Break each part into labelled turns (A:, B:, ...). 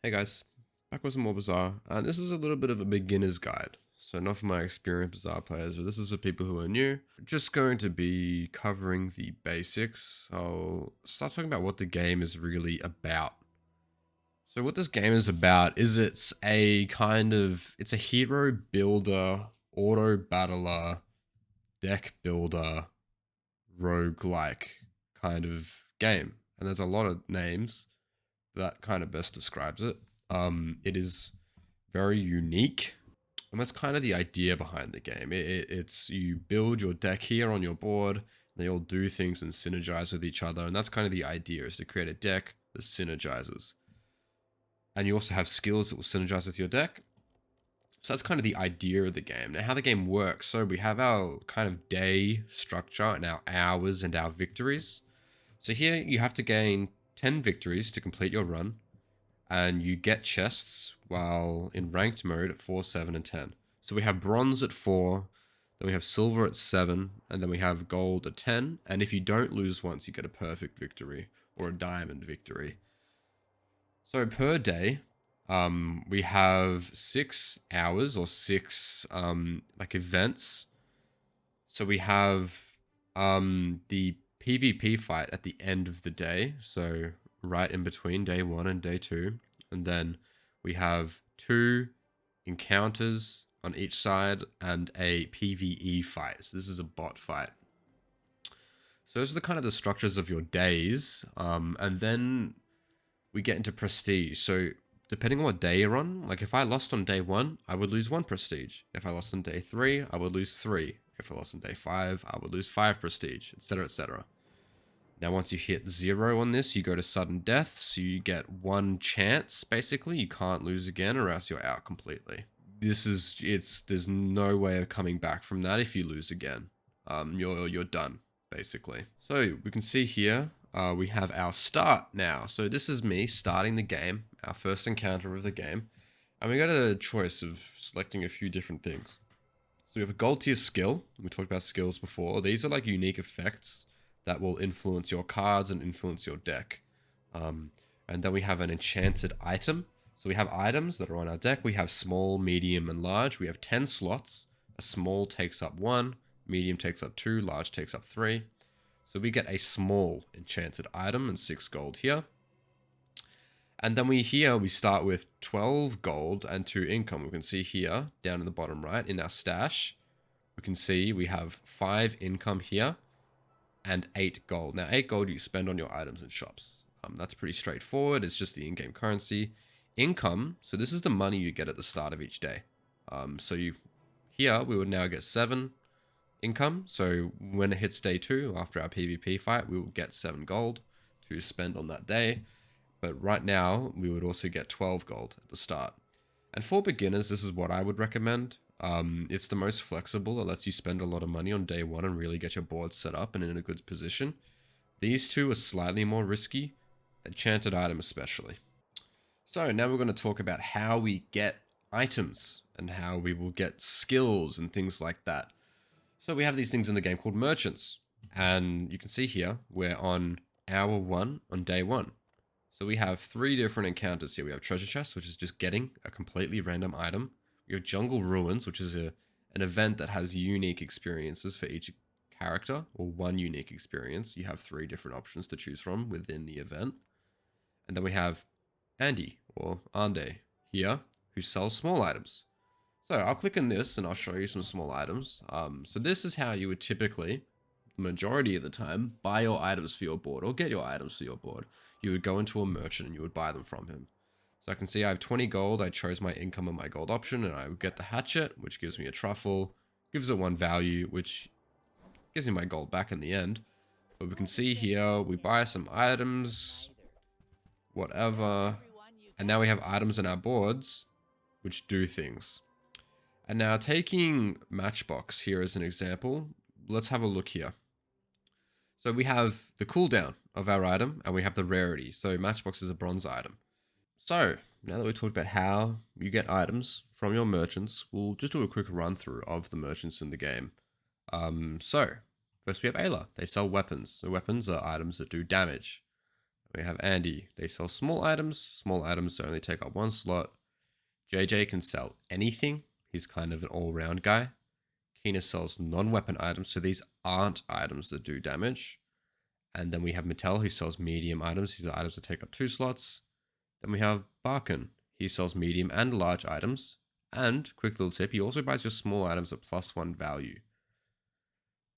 A: Hey guys, back with some more Bazaar, and this is a little bit of a beginner's guide. So not for my experienced Bazaar players, but this is for people who are new. Just going to be covering the basics. I'll start talking about what the game is really about. So what this game is about is it's a hero builder, auto battler, deck builder, roguelike kind of game. And there's a lot of names that kind of best describes it. It is very unique, and that's kind of the idea behind the game. It's you build your deck here on your board. They all do things and synergize with each other, and that's kind of the idea: is to create a deck that synergizes. And you also have skills that will synergize with your deck. So that's kind of the idea of the game. Now, how the game works: so we have our kind of day structure and our hours and our victories. So here you have to gain 10 victories to complete your run, and you get chests while in ranked mode at 4, 7, and 10. So we have bronze at 4, then we have silver at 7, and then we have gold at 10. And if you don't lose once, you get a perfect victory or a diamond victory. So per day, we have 6 hours or 6 like events. So we have the PvP fight at the end of the day. So right in between day 1 and day 2. And then we have 2 encounters on each side and a PvE fight. So this is a bot fight. So those are the kind of the structures of your days. And then we get into prestige. So depending on what day you're on, like if I lost on day 1, I would lose 1 prestige. If I lost on day 3, I would lose 3. If I lost on day 5, I would lose 5 prestige, etc., etc. Now, once you hit 0 on this, you go to sudden death, so you get 1 chance, basically. You can't lose again, or else you're out completely. There's no way of coming back from that if you lose again. You're done, basically. So, we can see here, we have our start now. So this is me starting the game, our first encounter of the game. And we got a choice of selecting a few different things. So we have a gold tier skill. We talked about skills before. These are like unique effects that will influence your cards and influence your deck. And then we have an enchanted item. So we have items that are on our deck. We have small, medium, and large. We have 10 slots. A small takes up 1, medium takes up 2, large takes up 3. So we get a small enchanted item and 6 gold here. And then we start with 12 gold and 2 income. We can see here, down in the bottom right, in our stash, we can see we have 5 income here and 8 gold. Now, 8 gold you spend on your items and shops. That's pretty straightforward. It's just the in-game currency. Income, so this is the money you get at the start of each day. Here, we would now get 7 income. So when it hits day 2, after our PvP fight, we will get 7 gold to spend on that day. But right now, we would also get 12 gold at the start. And for beginners, this is what I would recommend. It's the most flexible. It lets you spend a lot of money on day 1 and really get your board set up and in a good position. These two are slightly more risky, enchanted item especially. So now we're going to talk about how we get items and how we will get skills and things like that. So we have these things in the game called merchants. And you can see here, we're on hour 1 on day 1. So we have 3 different encounters here. We have treasure chests, which is just getting a completely random item. We have jungle ruins, which is an event that has unique experiences for each character, or 1 unique experience. You have 3 different options to choose from within the event. And then we have Andy, or Ande, here, who sells small items. So I'll click on this and I'll show you some small items. So this is how you would typically, the majority of the time, buy your items for your board, or get your items for your board. You would go into a merchant and you would buy them from him. So I can see I have 20 gold. I chose my income and my gold option, and I would get the hatchet, which gives me a truffle, gives it 1 value, which gives me my gold back in the end. But we can see here, we buy some items, whatever. And now we have items on our boards, which do things. And now taking Matchbox here as an example, let's have a look here. So we have the cooldown of our item, and we have the rarity. So Matchbox is a bronze item. So now that we've talked about how you get items from your merchants, we'll just do a quick run through of the merchants in the game. So first we have Ayla. They sell weapons. So weapons are items that do damage. We have Andy. They sell small items. Small items only take up 1 slot. JJ can sell anything. He's kind of an all-round guy. Kina sells non-weapon items, so these aren't items that do damage. And then we have Mattel, who sells medium items. These are items that take up 2 slots. Then we have Barkin. He sells medium and large items. And, quick little tip, he also buys your small items at +1 value.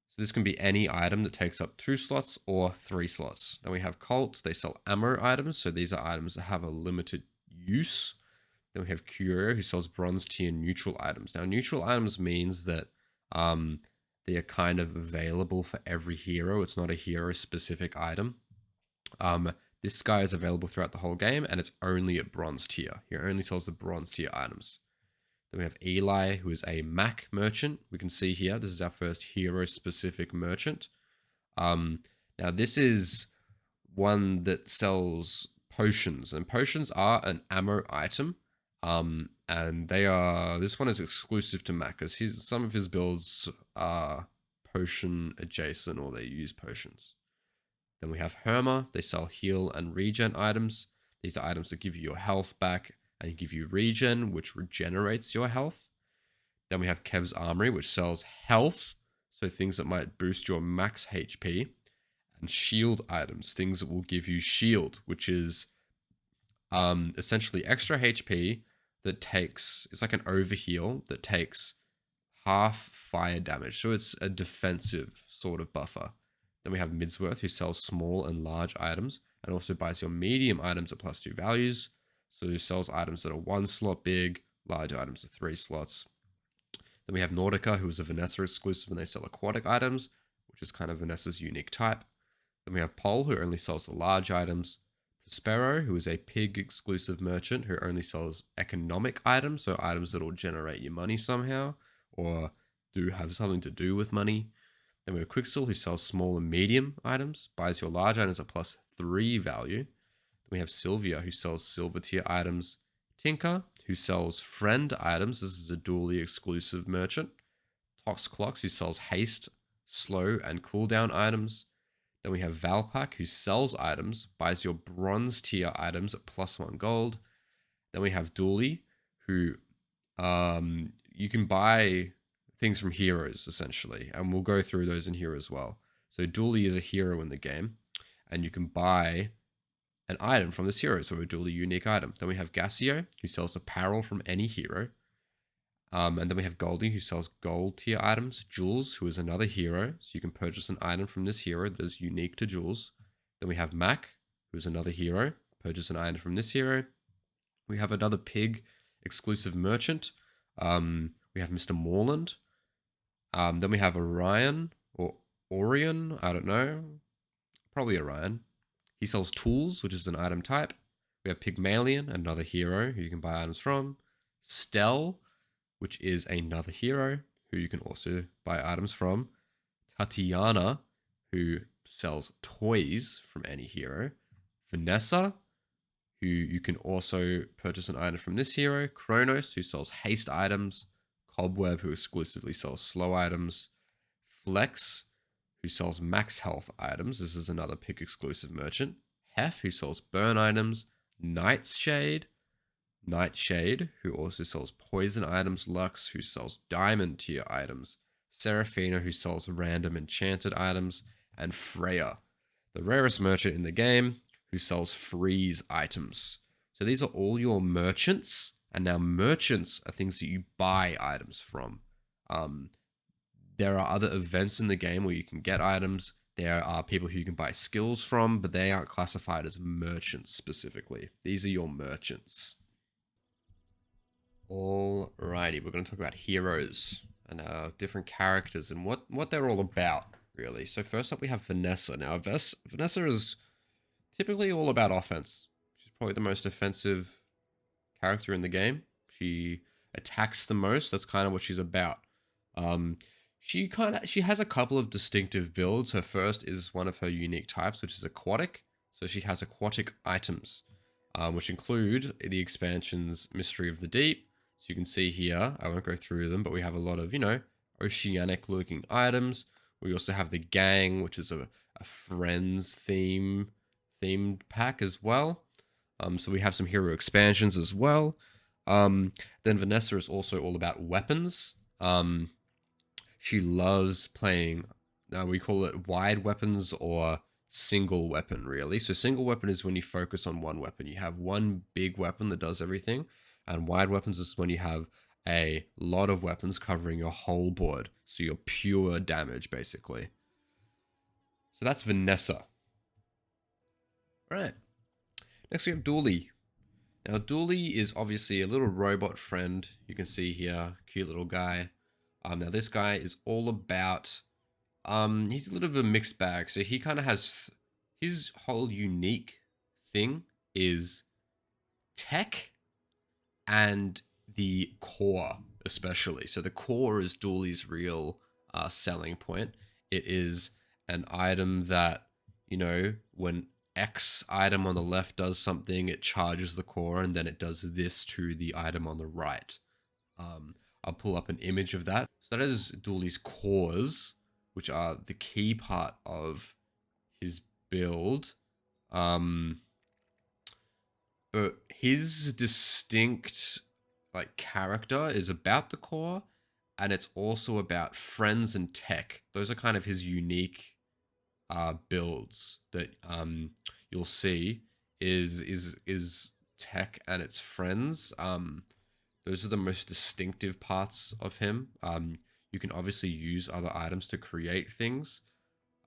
A: So this can be any item that takes up 2 slots or 3 slots. Then we have Colt. They sell ammo items, so these are items that have a limited use. Then we have Curio, who sells bronze tier neutral items. Now, neutral items means that they are kind of available for every hero. It's not a hero-specific item. This guy is available throughout the whole game, and it's only at bronze tier. He only sells the bronze tier items. Then we have Eli, who is a Mac merchant. We can see here, this is our first hero-specific merchant. Now, this is one that sells potions, and potions are an ammo item. And this one is exclusive to Mac, because some of his builds are potion adjacent, or they use potions. Then we have Herma. They sell heal and regen items. These are items that give you your health back and give you regen, which regenerates your health. Then we have Kev's Armory, which sells health, so things that might boost your max HP, and shield items, things that will give you shield, which is essentially extra HP that it's like an overheal that takes half fire damage. So it's a defensive sort of buffer. Then we have Midsworth, who sells small and large items and also buys your medium items at +2 values. So he sells items that are 1 slot big, large items are 3 slots. Then we have Nordica, who is a Vanessa exclusive, and they sell aquatic items, which is kind of Vanessa's unique type. Then we have Pol, who only sells the large items. Prospero, who is a pig exclusive merchant who only sells economic items, so items that will generate you money somehow or do have something to do with money. Then we have Quicksil, who sells small and medium items, buys your large items at +3 value. Then we have Sylvia, who sells silver tier items. Tinker, who sells friend items. This is a Dooley exclusive merchant. Tox Clocks, who sells haste, slow, and cooldown items. Then we have Valpak, who sells items, buys your bronze tier items at +1 gold. Then we have Dooley, who you can buy things from heroes, essentially. And we'll go through those in here as well. So Dooley is a hero in the game, and you can buy an item from this hero, so a Dooley unique item. Then we have Gassio, who sells apparel from any hero. And then we have Goldie, who sells gold tier items. Jules, who is another hero, so you can purchase an item from this hero that is unique to Jules. Then we have Mac, who is another hero. Purchase an item from this hero. We have another pig exclusive merchant. We have Mr. Morland. Then we have Orion, or Orion, I don't know. Probably Orion. He sells tools, which is an item type. We have Pygmalien, another hero who you can buy items from. Stell, which is another hero who you can also buy items from. Tatiana, who sells toys from any hero. Vanessa, who you can also purchase an item from this hero. Kronos, who sells haste items. Cobweb, who exclusively sells slow items. Flex, who sells max health items. This is another pick exclusive merchant. Hef, who sells burn items. Nightshade, who also sells poison items. Lux, who sells diamond tier items. Seraphina, who sells random enchanted items. And Freya, the rarest merchant in the game, who sells freeze items. So these are all your merchants. And now merchants are things that you buy items from. There are other events in the game where you can get items. There are people who you can buy skills from, but they aren't classified as merchants specifically. These are your merchants. Alrighty, we're going to talk about heroes and different characters and what they're all about, really. So first up, we have Vanessa. Now, Vanessa is typically all about offense. She's probably the most offensive character in the game. She attacks the most. That's kind of what she's about. She has a couple of distinctive builds. Her first is one of her unique types, which is aquatic. So she has aquatic items, which include the expansions Mystery of the Deep. So you can see here, I won't go through them, but we have a lot of, oceanic looking items. We also have the gang, which is a friends theme themed pack as well. So we have some hero expansions as well. Then Vanessa is also all about weapons. She loves playing, we call it wide weapons or single weapon, really. So, single weapon is when you focus on one weapon. You have one big weapon that does everything, and wide weapons is when you have a lot of weapons covering your whole board. So, you're pure damage, basically. So, that's Vanessa. All right. Next, we have Dooley. Now, Dooley is obviously a little robot friend. You can see here, cute little guy. Now, this guy is all about he's a little bit of a mixed bag. So he kind of has his whole unique thing is tech and the core, especially. So the core is Dooley's real selling point. It is an item that, when X item on the left does something, it charges the core, and then it does this to the item on the right. I'll pull up an image of that. So that is Dooley's cores, which are the key part of his build. But his distinct character is about the core, and it's also about friends and tech. Those are kind of his unique builds that you'll see is tech and its friends. Those are the most distinctive parts of him. You can obviously use other items to create things,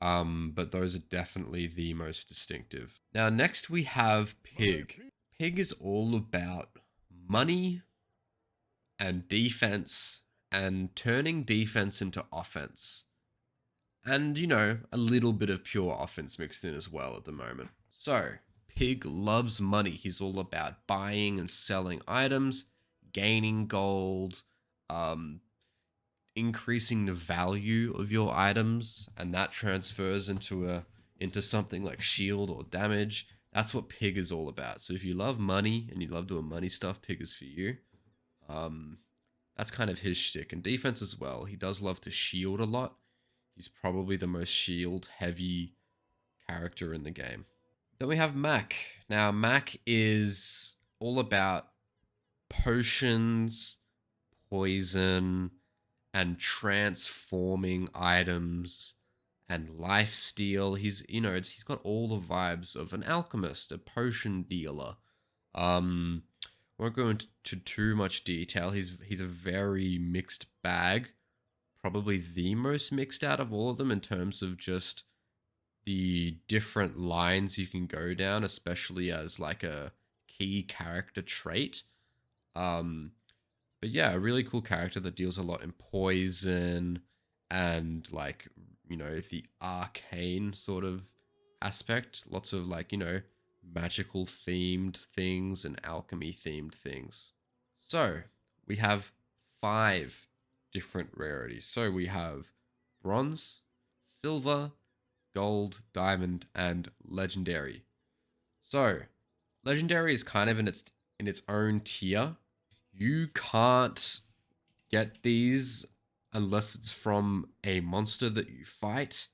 A: but those are definitely the most distinctive. Now, next we have Pig. Pig is all about money and defense and turning defense into offense. And, a little bit of pure offense mixed in as well at the moment. So, Pig loves money. He's all about buying and selling items, gaining gold, increasing the value of your items, and that transfers into something like shield or damage. That's what Pig is all about. So if you love money and you love doing money stuff, Pig is for you. That's kind of his shtick. And defense as well. He does love to shield a lot. He's probably the most shield heavy character in the game. Then we have Mac. Now, Mac is all about potions, poison, and transforming items and lifesteal. He's got all the vibes of an alchemist, a potion dealer. Won't go into too much detail. He's a very mixed bag. Probably the most mixed out of all of them in terms of just the different lines you can go down, especially as like a key character trait. But yeah, a really cool character that deals a lot in poison and the arcane sort of aspect. Lots of magical themed things and alchemy themed things. So we have 5 different rarities. So we have bronze, silver, gold, diamond, and legendary. So legendary is kind of in its own tier. You can't get these unless it's from a monster that you fight.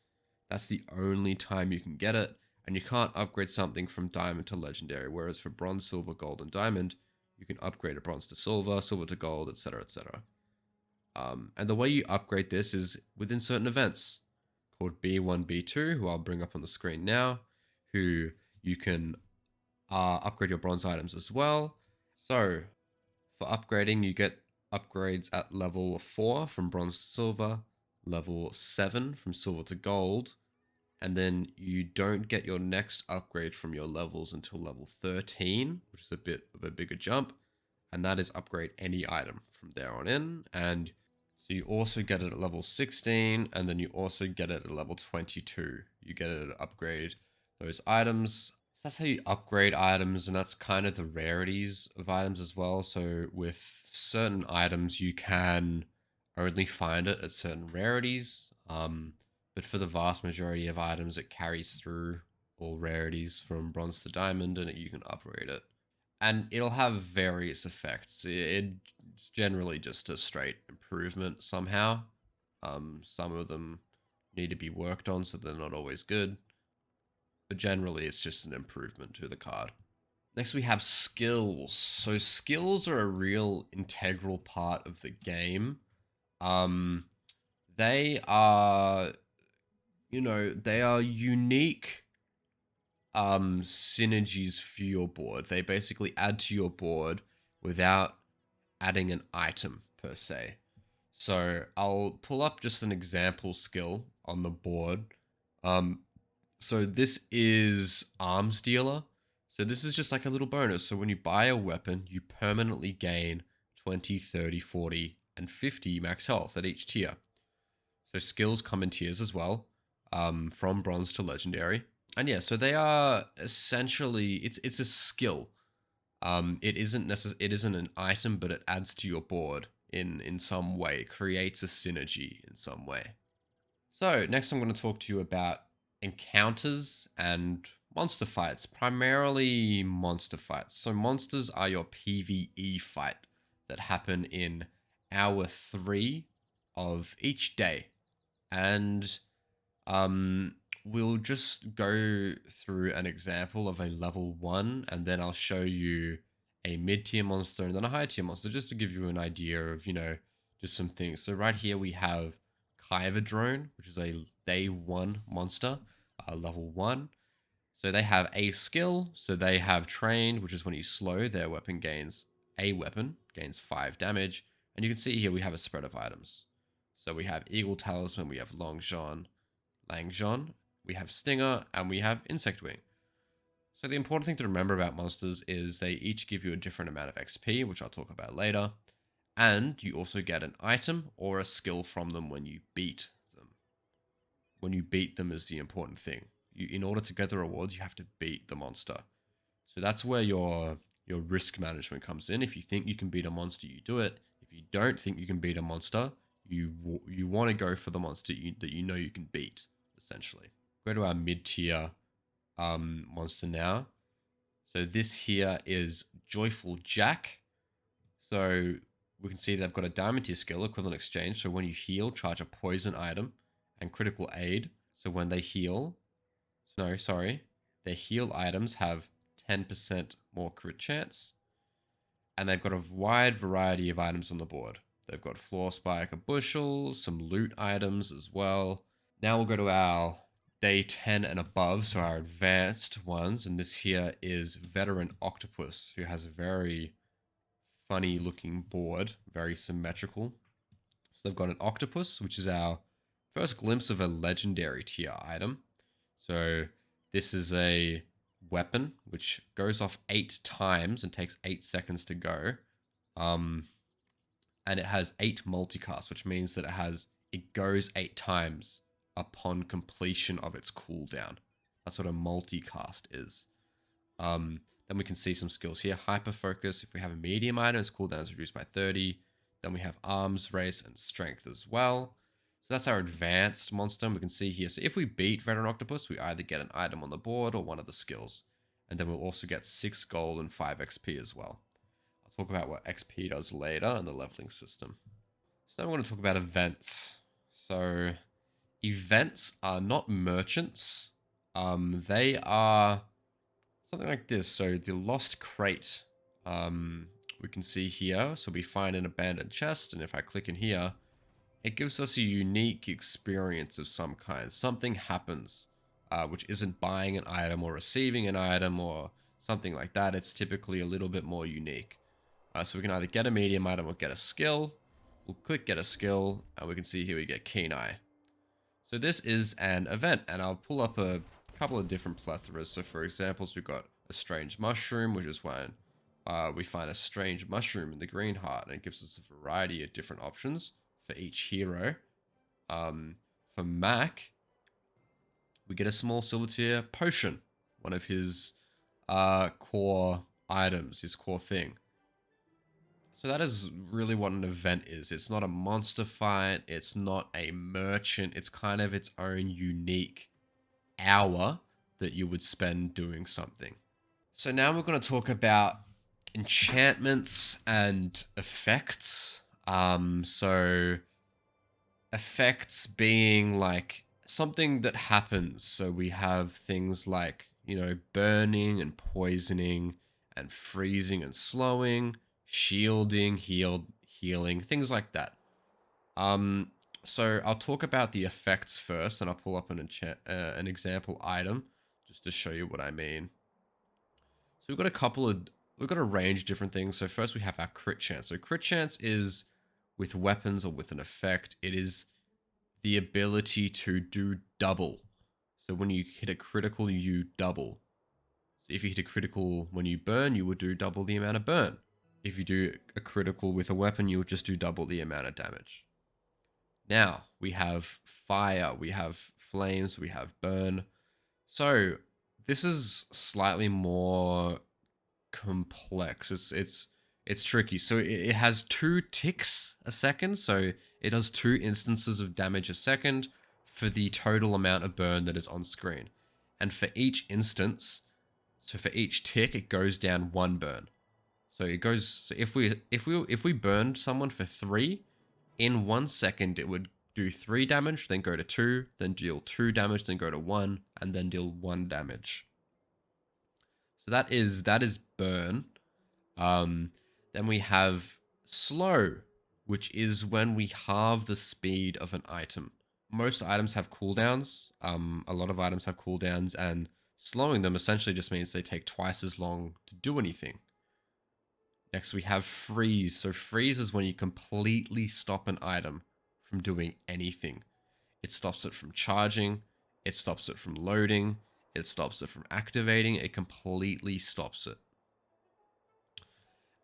A: That's the only time you can get it. And you can't upgrade something from diamond to legendary. Whereas for bronze, silver, gold, and diamond, you can upgrade a bronze to silver, silver to gold, etc., etc. And the way you upgrade this is within certain events called B1, B2, who I'll bring up on the screen now, who you can upgrade your bronze items as well. So for upgrading, you get upgrades at level 4 from bronze to silver, level 7 from silver to gold, and then you don't get your next upgrade from your levels until level 13, which is a bit of a bigger jump, and that is upgrade any item from there on in. And so you also get it at level 16, and then you also get it at level 22. You get it to upgrade those items. So that's how you upgrade items, and that's kind of the rarities of items as well. So with certain items, you can only find it at certain rarities. But for the vast majority of items, it carries through all rarities from bronze to diamond, and you can upgrade it. And it'll have various effects. It's generally just a straight improvement somehow. Some of them need to be worked on, so they're not always good. but generally it's just an improvement to the card. Next we have skills. So skills are a real integral part of the game. They are, they are unique synergies for your board. They basically add to your board without adding an item per se. So I'll pull up just an example skill on the board. So this is Arms Dealer. So this is just like a little bonus. So when you buy a weapon, you permanently gain 20, 30, 40, and 50 max health at each tier. So skills come in tiers as well, from bronze to legendary. And yeah, so they are essentially, it's a skill. It isn't an item, but it adds to your board in some way, creates a synergy in some way. So next I'm going to talk to you about encounters and monster fights, primarily monster fights. So monsters are your PvE fight that happen in hour 3 of each day. And we'll just go through an example of a level 1, and then I'll show you a mid-tier monster and then a high-tier monster, just to give you an idea of, just some things. So right here we have Kyver Drone, which is a day 1 monster, level 1. So they have a skill, so they have trained, which is when you slow, their weapon gains 5 damage. And you can see here we have a spread of items. So we have Eagle Talisman, we have Long John, Lang John, we have Stinger, and we have Insect Wing. So the important thing to remember about monsters is they each give you a different amount of XP, which I'll talk about later. And you also get an item or a skill from them when you beat them. When you beat them is the important thing. In order to get the rewards, you have to beat the monster. So that's where your risk management comes in. If you think you can beat a monster, you do it. If you don't think you can beat a monster, you want to go for the monster that you know you can beat, essentially. Go to our mid-tier monster now. So this here is Joyful Jack. So we can see they've got a diamond tier skill, equivalent exchange. So when you heal, charge a poison item and critical aid. So when they heal, their heal items have 10% more crit chance. And they've got a wide variety of items on the board. They've got Floor Spike, a bushel, some loot items as well. Now we'll go to our day 10 and above, so our advanced ones. And this here is Veteran Octopus, who has a very funny looking board, very symmetrical. So they've got an octopus, which is our first glimpse of a legendary tier item. So this is a weapon which goes off 8 times and takes 8 seconds to go. And it has 8 multicast, which means that it goes 8 times upon completion of its cooldown. That's what a multicast is. Then we can see some skills here. Hyper Focus. If we have a medium item, its cooldown is reduced by 30. Then we have Arms Race and Strength as well. So that's our advanced monster. We can see here. So if we beat Veteran Octopus, we either get an item on the board or one of the skills. And then we'll also get 6 gold and 5 XP as well. I'll talk about what XP does later in the leveling system. So now we're going to talk about events. So events are not merchants. They are something like this. So the Lost Crate, we can see here. So we find an abandoned chest, and if I click in here, it gives us a unique experience of some kind. Something happens, which isn't buying an item or receiving an item or something like that. It's typically a little bit more unique. So we can either get a medium item or get a skill. We'll click get a skill, and we can see here we get Keen Eye. So this is an event, and I'll pull up a couple of different plethoras. So for examples, we've got a Strange Mushroom, which is when we find a strange mushroom in the green heart, and it gives us a variety of different options for each hero. For Mac, we get a small silver tier potion, one of his core items, his core thing. So that is really what an event is. It's not a monster fight. It's not a merchant. It's kind of its own unique hour that you would spend doing something. So now we're going to talk about enchantments and effects. So effects being like something that happens. So we have things like, burning and poisoning and freezing and slowing, shielding, healing, things like that. Um, so I'll talk about the effects first, and I'll pull up an example item just to show you what I mean. So we've got a range of different things. So first we have our crit chance. So crit chance is with weapons or with an effect. It is the ability to do double. So when you hit a critical, you double. So if you hit a critical when you burn, you would do double the amount of burn. If you do a critical with a weapon, you'll just do double the amount of damage. Now we have fire, we have flames, we have burn. So this is slightly more complex. It's tricky. So it has 2 ticks a second. So it does 2 instances of damage a second for the total amount of burn that is on screen. And for each instance, so for each tick, it goes down 1 burn. So it goes. So if we burned someone for 3, in 1 second it would do 3 damage, then go to 2, then deal 2 damage, then go to 1, and then deal 1 damage. So that is burn. Then we have slow, which is when we halve the speed of an item. Most items have cooldowns. A lot of items have cooldowns, and slowing them essentially just means they take twice as long to do anything. Next, we have freeze. So freeze is when you completely stop an item from doing anything. It stops it from charging. It stops it from loading. It stops it from activating. It completely stops it.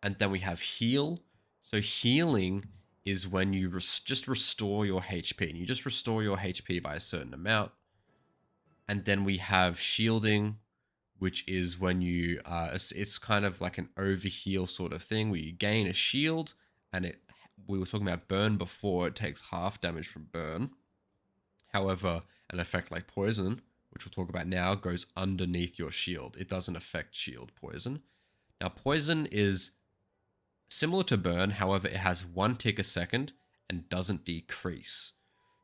A: And then we have heal. So healing is when you just restore your HP. And you just restore your HP by a certain amount. And then we have shielding, which is when you, it's kind of like an overheal sort of thing where you gain a shield, and we were talking about burn before, it takes half damage from burn. However, an effect like poison, which we'll talk about now, goes underneath your shield. It doesn't affect shield poison. Now, poison is similar to burn, however, it has 1 tick a second and doesn't decrease.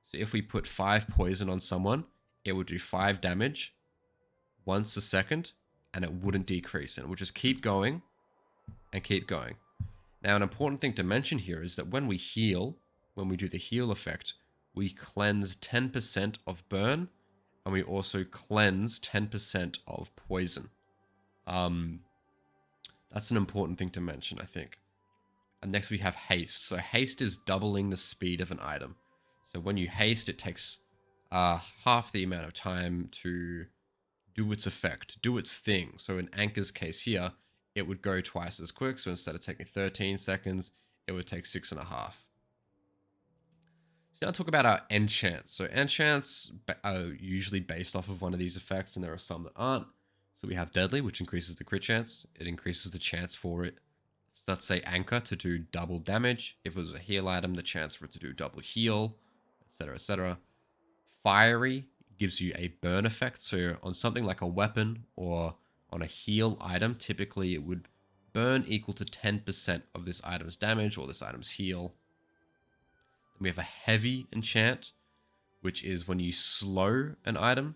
A: So if we put 5 poison on someone, it would do 5 damage once a second, and it wouldn't decrease. And it would just keep going and keep going. Now, an important thing to mention here is that when we heal, when we do the heal effect, we cleanse 10% of burn, and we also cleanse 10% of poison. That's an important thing to mention, I think. And next we have haste. So haste is doubling the speed of an item. So when you haste, it takes half the amount of time to do its effect, do its thing. So in Anchor's case here, it would go twice as quick. So instead of taking 13 seconds, it would take 6.5. So now I'll talk about our enchants. So enchants are usually based off of one of these effects, and there are some that aren't. So we have deadly, which increases the crit chance. It increases the chance for it, so let's say Anchor, to do double damage. If it was a heal item, the chance for it to do double heal, etc., etc. Fiery gives you a burn effect. So on something like a weapon or on a heal item, typically it would burn equal to 10% of this item's damage or this item's heal. Then we have a heavy enchant, which is when you slow an item.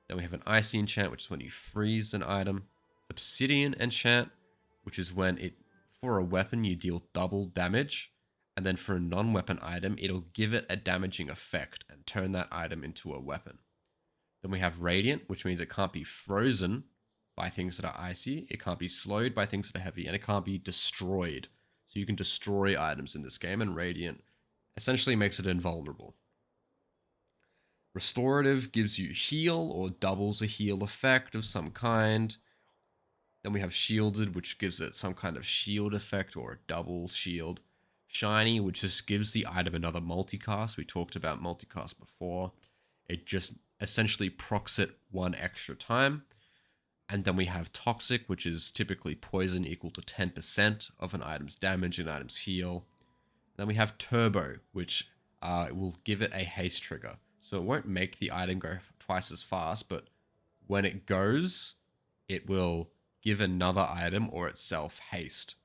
A: Then we have an icy enchant, which is when you freeze an item. Obsidian enchant, which is when for a weapon you deal double damage. And then for a non-weapon item, it'll give it a damaging effect and turn that item into a weapon. Then we have Radiant, which means it can't be frozen by things that are icy, it can't be slowed by things that are heavy, and it can't be destroyed. So you can destroy items in this game, and Radiant essentially makes it invulnerable. Restorative gives you heal or doubles a heal effect of some kind. Then we have Shielded, which gives it some kind of shield effect or a double shield. Shiny, which just gives the item another multicast. We talked about multicast before. It just essentially procs it 1 extra time. And then we have Toxic, which is typically poison equal to 10% of an item's damage and item's heal. Then we have Turbo, which will give it a haste trigger. So it won't make the item go twice as fast, but when it goes, it will give another item or itself haste.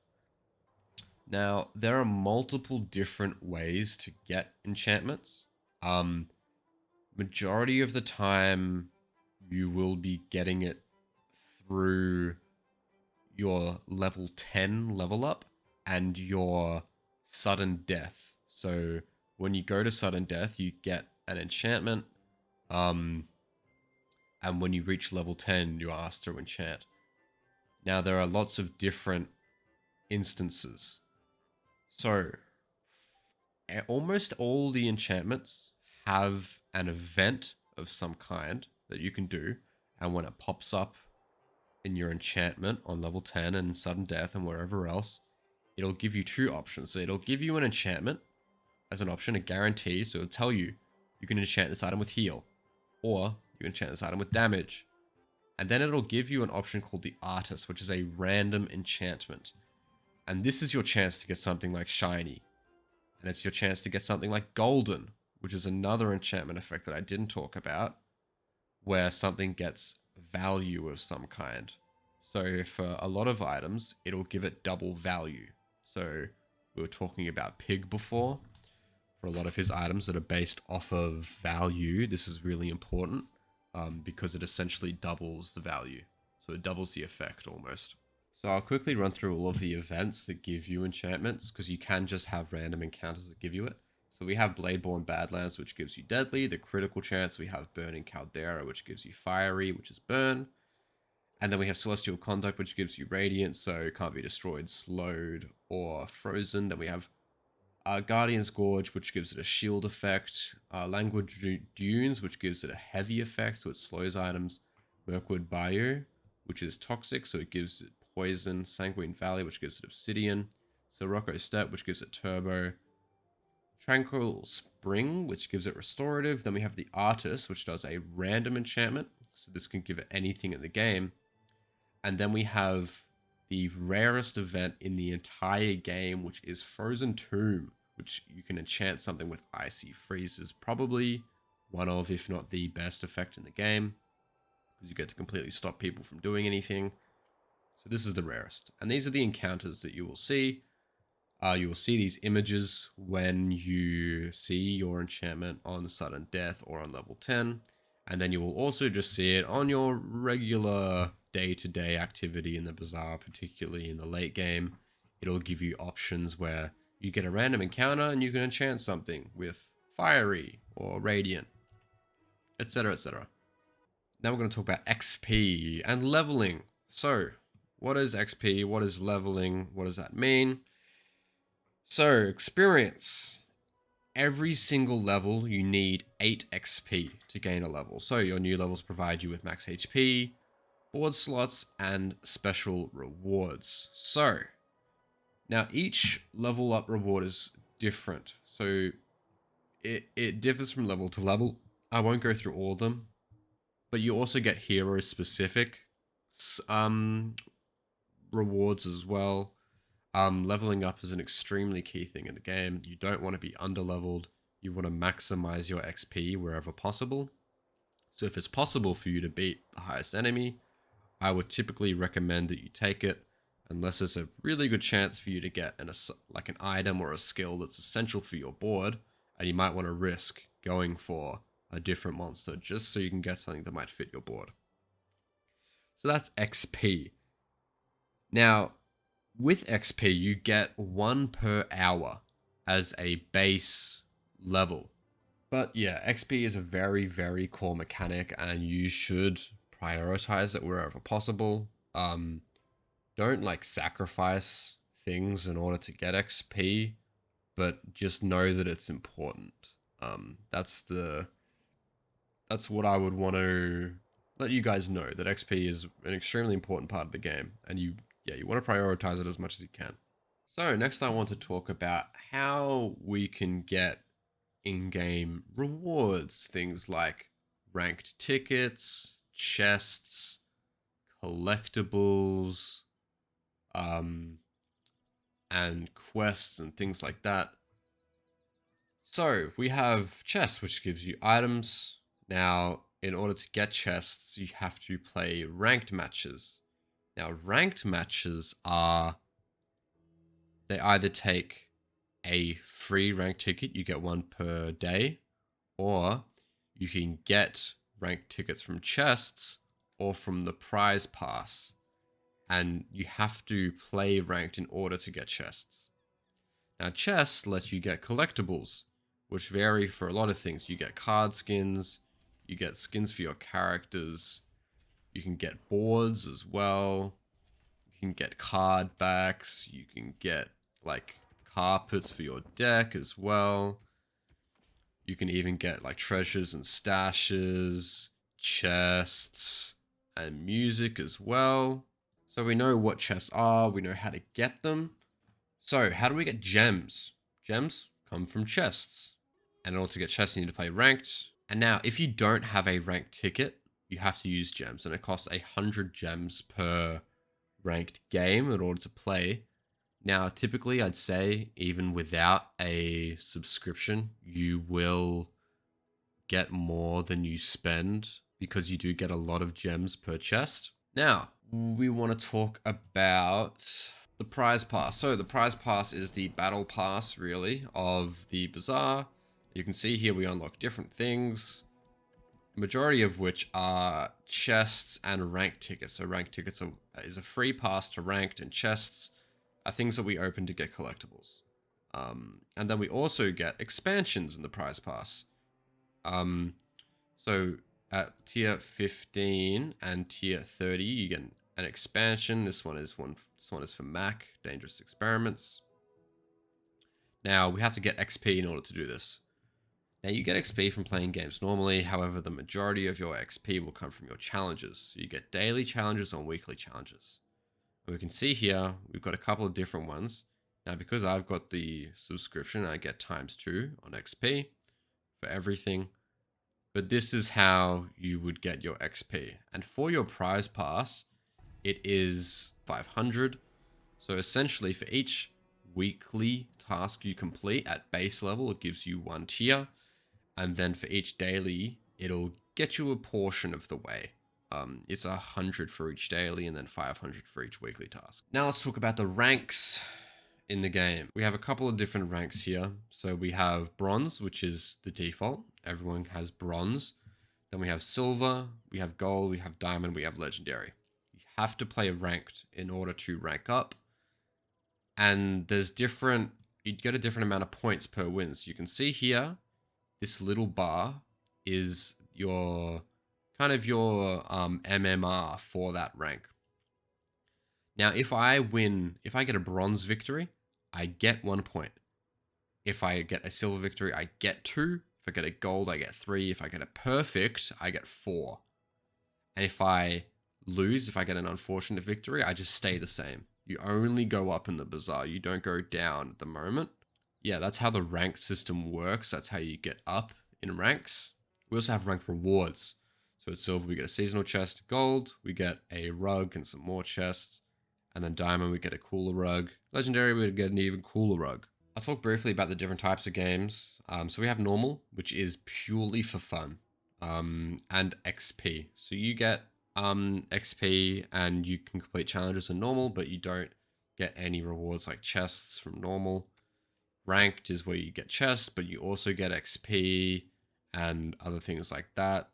A: Now, there are multiple different ways to get enchantments. majority of the time you will be getting it through your level 10 level up and your sudden death. So when you go to sudden death, you get an enchantment. And when you reach level 10, you are asked to enchant. Now, there are lots of different instances. So almost all the enchantments have an event of some kind that you can do. And when it pops up in your enchantment on level 10 and sudden death and wherever else, it'll give you two options. So it'll give you an enchantment as an option, a guarantee. So it'll tell you, you can enchant this item with heal, or you can enchant this item with damage. And then it'll give you an option called the Artist, which is a random enchantment. And this is your chance to get something like shiny. And it's your chance to get something like golden, which is another enchantment effect that I didn't talk about, where something gets value of some kind. So for a lot of items, it'll give it double value. So we were talking about Pig before. For a lot of his items that are based off of value, this is really important because it essentially doubles the value. So it doubles the effect almost. So I'll quickly run through all of the events that give you enchantments, because you can just have random encounters that give you it. So we have Bladeborn Badlands, which gives you Deadly, the critical chance. We have Burning Caldera, which gives you Fiery, which is Burn. And then we have Celestial Conduct, which gives you Radiant, so it can't be destroyed, slowed, or frozen. Then we have Guardian's Gorge, which gives it a shield effect. Languid Dunes, which gives it a heavy effect, so it slows items. Mirkwood Bayou, which is toxic, so it gives it poison. Sanguine Valley, which gives it obsidian. Sirocco Steppe, which gives it turbo. Tranquil Spring, which gives it restorative. Then we have the Artist, which does a random enchantment, so this can give it anything in the game. And then we have the rarest event in the entire game, which is Frozen Tomb, which you can enchant something with Icy Freeze. Is probably one of, if not the best effect in the game, because you get to completely stop people from doing anything. So this is the rarest. And these are the encounters that you will see. You will see these images when you see your enchantment on sudden death or on level 10. And then you will also just see it on your regular day-to-day activity in the Bazaar, particularly in the late game. It'll give you options where you get a random encounter and you can enchant something with Fiery or Radiant, etc, etc. Now we're going to talk about XP and leveling. So, what is XP? What is leveling? What does that mean? So, experience. Every single level, you need 8 XP to gain a level. So, your new levels provide you with max HP, board slots, and special rewards. So, now each level up reward is different. So, it differs from level to level. I won't go through all of them, but you also get hero specific rewards as well. Leveling up is an extremely key thing in the game. You don't want to be underleveled. You want to maximize your XP wherever possible. So if it's possible for you to beat the highest enemy, I would typically recommend that you take it, unless there's a really good chance for you to get an item or a skill that's essential for your board, and you might want to risk going for a different monster just so you can get something that might fit your board. So that's XP. Now, with XP, you get 1 per hour as a base level. But yeah, XP is a very, very core mechanic, and you should prioritize it wherever possible. Don't sacrifice things in order to get XP, but just know that it's important. That's what I would want to let you guys know, that XP is an extremely important part of the game, and you want to prioritize it as much as you can. So next I want to talk about how we can get in-game rewards, things like ranked tickets, chests, collectibles, and quests and things like that. So we have chests, which gives you items. Now, in order to get chests, you have to play ranked matches. Now, ranked matches they either take a free ranked ticket, you get 1 per day, or you can get ranked tickets from chests or from the prize pass. And you have to play ranked in order to get chests. Now, chests let you get collectibles, which vary for a lot of things. You get card skins, you get skins for your characters, you can get boards as well, you can get card backs, you can get like carpets for your deck as well. You can even get like treasures and stashes, chests, and music as well. So we know what chests are, we know how to get them. So how do we get gems? Gems come from chests. And in order to get chests, you need to play ranked. And now, if you don't have a ranked ticket, you have to use gems. And it costs 100 gems per ranked game in order to play. Now, typically, I'd say, even without a subscription, you will get more than you spend because you do get a lot of gems per chest. Now, we want to talk about the prize pass. So the prize pass is the battle pass, really, of the Bazaar. You can see here we unlock different things, the majority of which are chests and ranked tickets. So ranked tickets is a free pass to ranked, and chests are things that we open to get collectibles. And then we also get expansions in the prize pass. So at tier 15 and tier 30, you get an expansion. This one is for Mac, Dangerous Experiments. Now we have to get XP in order to do this. Now you get XP from playing games normally, however, the majority of your XP will come from your challenges. So you get daily challenges and weekly challenges. And we can see here, we've got a couple of different ones. Now because I've got the subscription, I get ×2 on XP for everything. But this is how you would get your XP. And for your prize pass, it is 500. So essentially for each weekly task you complete at base level, it gives you 1 tier. And then for each daily, it'll get you a portion of the way. It's 100 for each daily and then 500 for each weekly task. Now let's talk about the ranks in the game. We have a couple of different ranks here. So we have bronze, which is the default. Everyone has bronze. Then we have silver, we have gold, we have diamond, we have legendary. You have to play ranked in order to rank up. And there's you get a different amount of points per win. So you can see here, this little bar is your MMR for that rank. Now, if I get a bronze victory, I get 1 point. If I get a silver victory, I get 2. If I get a gold, I get 3. If I get a perfect, I get 4. And if I lose, if I get an unfortunate victory, I just stay the same. You only go up in the Bazaar. You don't go down at the moment. Yeah, that's how the rank system works. That's how you get up in ranks. We also have ranked rewards. So at silver, we get a seasonal chest. Gold, we get a rug and some more chests. And then diamond, we get a cooler rug. Legendary, we get an even cooler rug. I'll talk briefly about the different types of games. So we have normal, which is purely for fun, and XP. So you get XP and you can complete challenges in normal, but you don't get any rewards like chests from normal. Ranked is where you get chests, but you also get XP and other things like that.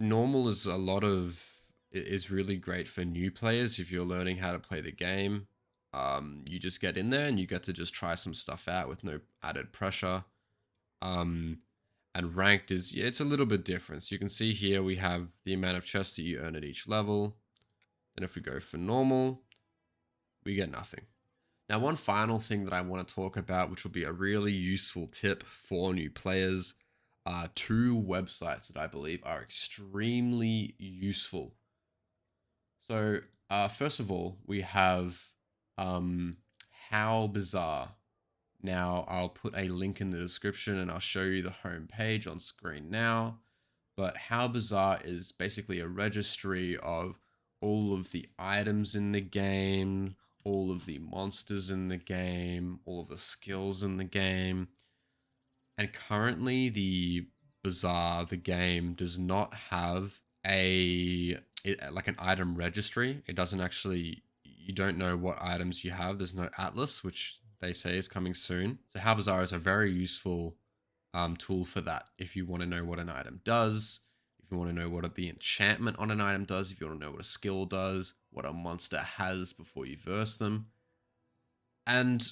A: Normal is really great for new players if you're learning how to play the game. You just get in there and you get to just try some stuff out with no added pressure. And ranked it's a little bit different. So you can see here we have the amount of chests that you earn at each level. And if we go for normal, we get nothing. Now, one final thing that I want to talk about, which will be a really useful tip for new players, are 2 websites that I believe are extremely useful. So, first of all, we have How Bazaar. Now, I'll put a link in the description and I'll show you the home page on screen now. But How Bazaar is basically a registry of all of the items in the game, all of the monsters in the game, all of the skills in the game. And currently the Bazaar, the game, does not have like an item registry. It doesn't actually, you don't know what items you have. There's no atlas, which they say is coming soon. So How Bazaar is a very useful tool for that. If you want to know what an item does, if you want to know what the enchantment on an item does, if you want to know what a skill does, what a monster has before you verse them. And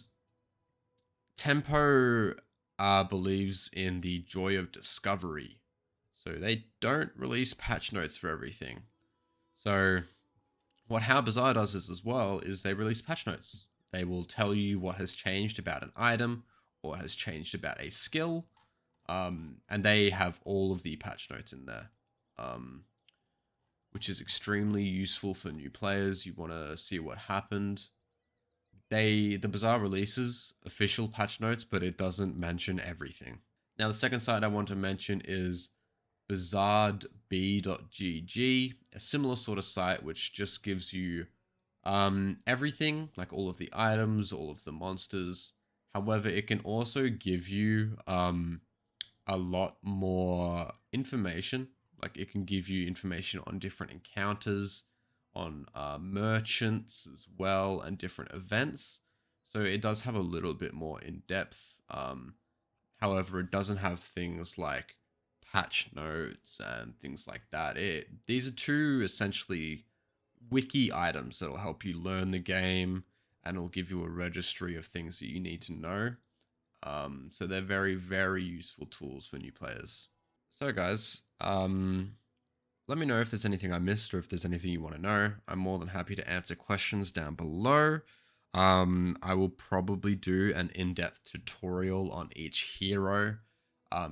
A: Tempo believes in the joy of discovery. So they don't release patch notes for everything. So what How Bazaar does is as well is they release patch notes. They will tell you what has changed about an item or has changed about a skill. And they have all of the patch notes in there, which is extremely useful for new players. You want to see what happened. The Bazaar releases official patch notes, but it doesn't mention everything. Now, the second site I want to mention is bazaardb.gg, a similar sort of site which just gives you everything, like all of the items, all of the monsters. However, it can also give you a lot more information. Like it can give you information on different encounters, on merchants as well, and different events. So it does have a little bit more in depth. However, it doesn't have things like patch notes and things like that. These are two essentially wiki items that'll help you learn the game and it'll give you a registry of things that you need to know. So they're very, very useful tools for new players. So guys, let me know if there's anything I missed or if there's anything you want to know. I'm more than happy to answer questions down below. I will probably do an in-depth tutorial on each hero,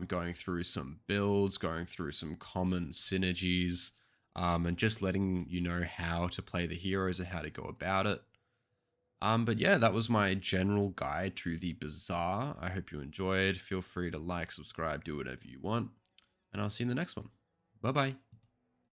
A: going through some builds, going through some common synergies, and just letting you know how to play the heroes and how to go about it. But yeah, that was my general guide to the Bazaar. I hope you enjoyed. Feel free to like, subscribe, do whatever you want. And I'll see you in the next one. Bye-bye.